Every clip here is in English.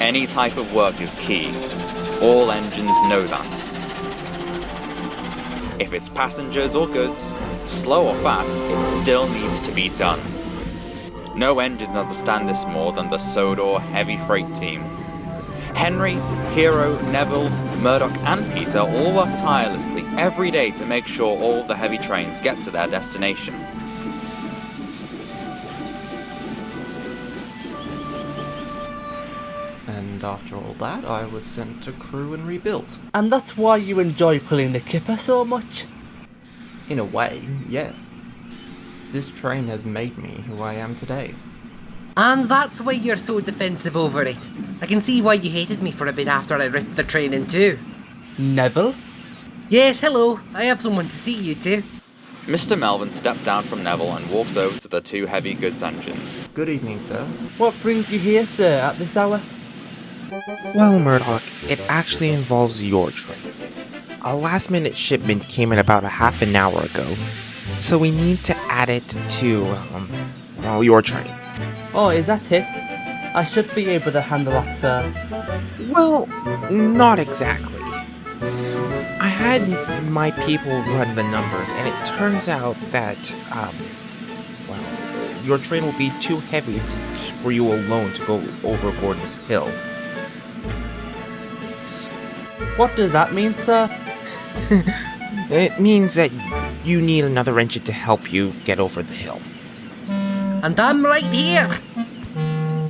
Any type of work is key. All engines know that. If it's passengers or goods, slow or fast, it still needs to be done. No engines understand this more than the Sodor heavy freight team. Henry, Hero, Neville, Murdoch and Peter all work tirelessly every day to make sure all the heavy trains get to their destination. And after all that, I was sent to crew and rebuilt. And that's why you enjoy pulling the kipper so much? In a way, yes. This train has made me who I am today. And that's why you're so defensive over it. I can see why you hated me for a bit after I ripped the train in two. Neville? Yes, hello. I have someone to see you too. Mr. Melvin stepped down from Neville and walked over to the two heavy goods engines. Good evening, sir. What brings you here, sir, at this hour? Well, Murdoch, it actually involves your train. A last-minute shipment came in about a half an hour ago, so we need to add it to, your train. Oh, is that it? I should be able to handle that, sir. Well, not exactly. I had my people run the numbers, and it turns out that, your train will be too heavy for you alone to go overboard this hill. What does that mean, sir? It means that you need another engine to help you get over the hill. And I'm right here.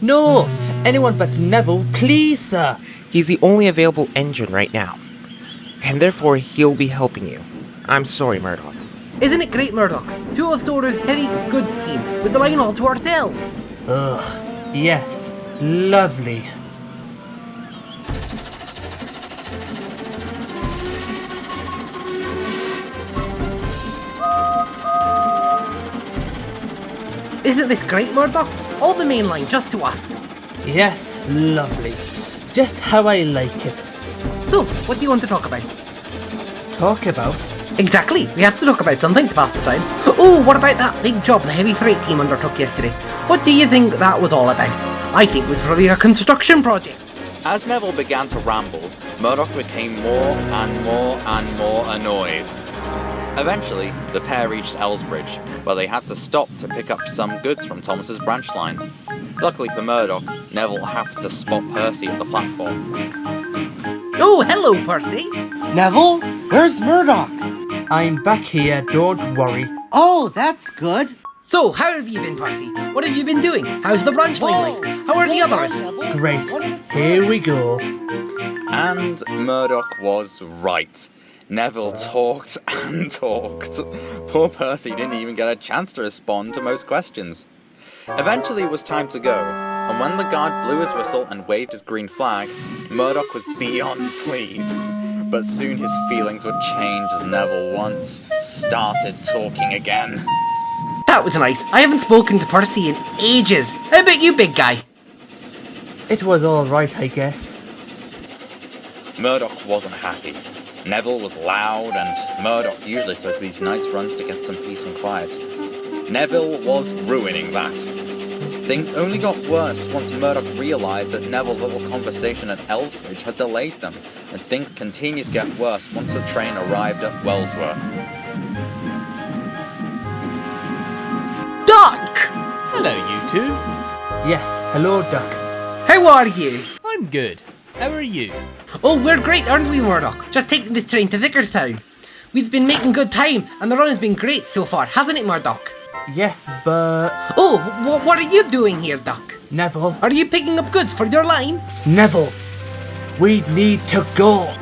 No! Anyone but Neville, please, sir! He's the only available engine right now, and therefore he'll be helping you. I'm sorry, Murdoch. Isn't it great, Murdoch? Two of Soda's heavy goods team with the line all to ourselves. Ugh, yes, lovely. Isn't this great, Murdoch? All the main line just to us. Yes, lovely. Just how I like it. So, what do you want to talk about? Talk about? Exactly, we have to talk about something to pass the time. Oh, what about that big job the heavy freight team undertook yesterday? What do you think that was all about? I think it was probably a construction project. As Neville began to ramble, Murdoch became more and more and more annoyed. Eventually, the pair reached Elsbridge, where they had to stop to pick up some goods from Thomas's branch line. Luckily for Murdoch, Neville happened to spot Percy at the platform. Oh, hello, Percy. Neville, where's Murdoch? I'm back here, don't worry. Oh, that's good. So, how have you been, Percy? What have you been doing? How's the branch line life? How are the others? Great, here we go. And Murdoch was right. Neville talked and talked. Poor Percy didn't even get a chance to respond to most questions. Eventually it was time to go, and when the guard blew his whistle and waved his green flag, Murdoch was beyond pleased. But soon his feelings would change as Neville once started talking again. That was nice. I haven't spoken to Percy in ages. How about you, big guy? It was alright, I guess. Murdoch wasn't happy. Neville was loud, and Murdoch usually took these night's runs to get some peace and quiet. Neville was ruining that. Things only got worse once Murdoch realised that Neville's little conversation at Elsbridge had delayed them, and things continued to get worse once the train arrived at Wellsworth. Duck! Hello, you two. Yes, hello, Duck. How are you? I'm good. How are you? Oh, we're great, aren't we, Murdoch? Just taking this train to Vickerstown. We've been making good time, and the run has been great so far, hasn't it, Murdoch? Yes, but... Oh, what are you doing here, Duck? Neville. Are you picking up goods for your line? Neville. We need to go.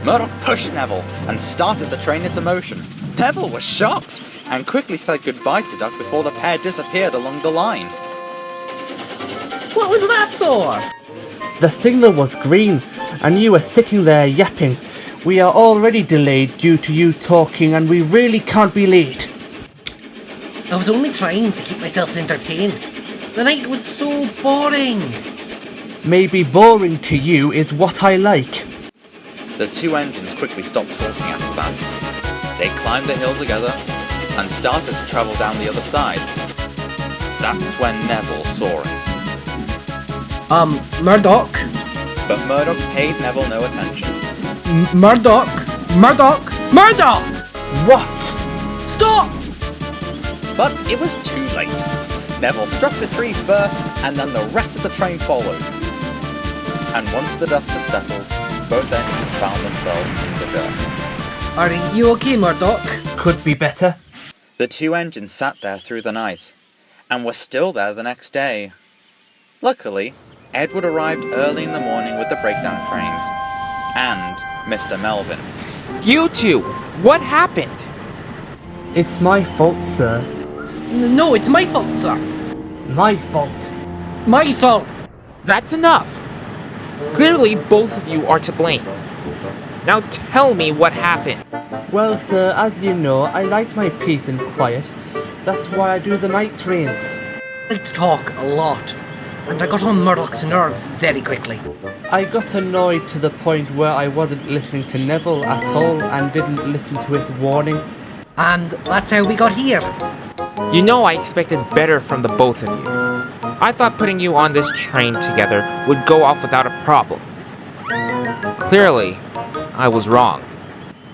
Murdoch pushed Neville and started the train into motion. Neville was shocked and quickly said goodbye to Duck before the pair disappeared along the line. What was that for? The signal was green, and you were sitting there yapping. We are already delayed due to you talking, and we really can't be late. I was only trying to keep myself entertained. The night was so boring. Maybe boring to you is what I like. The two engines quickly stopped talking after that. They climbed the hill together and started to travel down the other side. That's when Neville saw it. Murdoch? But Murdoch paid Neville no attention. Murdoch! Murdoch! Murdoch! What? Stop! But it was too late. Neville struck the tree first, and then the rest of the train followed. And once the dust had settled, both engines found themselves in the dirt. Are you okay, Murdoch? Could be better. The two engines sat there through the night, and were still there the next day. Luckily, Edward arrived early in the morning with the breakdown cranes, and Mr. Melvin. You two, what happened? It's my fault, sir. No, it's my fault, sir. My fault. My fault. That's enough. Clearly, both of you are to blame. Now tell me what happened. Well, sir, as you know, I like my peace and quiet. That's why I do the night trains. I like to talk a lot, and I got on Murdoch's nerves very quickly. I got annoyed to the point where I wasn't listening to Neville at all and didn't listen to his warning. And that's how we got here. You know I expected better from the both of you. I thought putting you on this train together would go off without a problem. Clearly, I was wrong.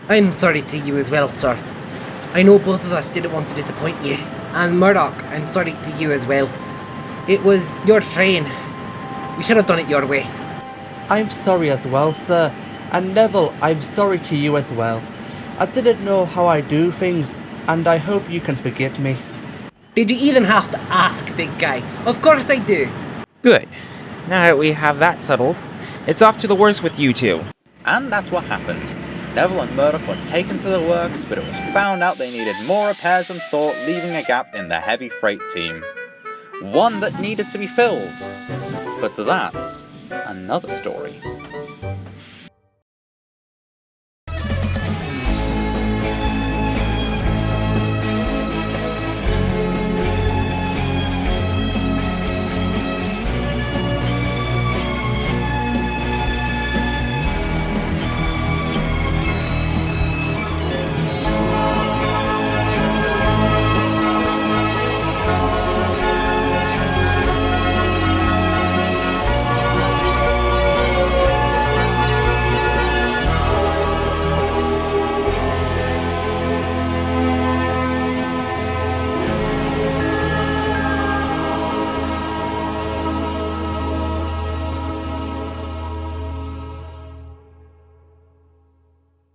I'm sorry to you as well, sir. I know both of us didn't want to disappoint you. And Murdoch, I'm sorry to you as well. It was your train. We should have done it your way. I'm sorry as well, sir. And Neville, I'm sorry to you as well. I didn't know how I do things, and I hope you can forgive me. Did you even have to ask, big guy? Of course I do. Good. Now that we have that settled, it's off to the worst with you two. And that's what happened. Neville and Murdoch were taken to the works, but it was found out they needed more repairs than thought, leaving a gap in the heavy freight team. One that needed to be filled. But that's another story.